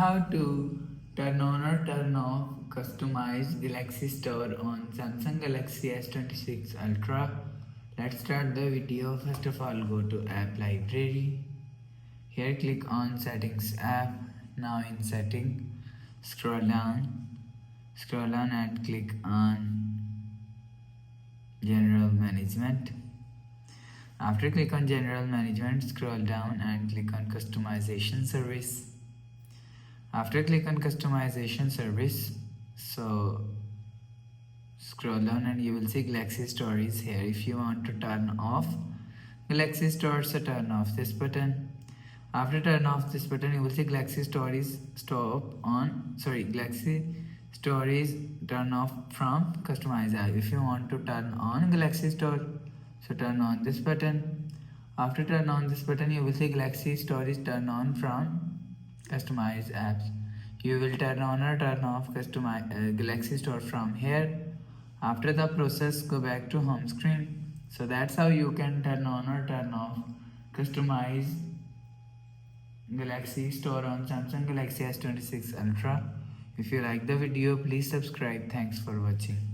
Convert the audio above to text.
How to turn on or turn off customized Galaxy Store on Samsung Galaxy S26 Ultra. Let's start the video. First of all, go to App Library. Here click on Settings app. Now in Setting, scroll down and click on General Management. After click on General Management, scroll down and click on Customization Service. After click on Customization Service, so scroll down and you will see Galaxy Stories here. If you want to turn off Galaxy Store, so turn off this button. After turn off this button, you will see Galaxy Stories Galaxy Stories turn off from Customize app. If you want to turn on Galaxy Store, so turn on this button. After turn on this button, you will see Galaxy Stories turn on from Customize apps. You will turn on or turn off Galaxy Store from here. After the process, go back to home screen. So that's how you can turn on or turn off Customize Galaxy Store on Samsung Galaxy S26 Ultra. If you like the video, please subscribe. Thanks for watching.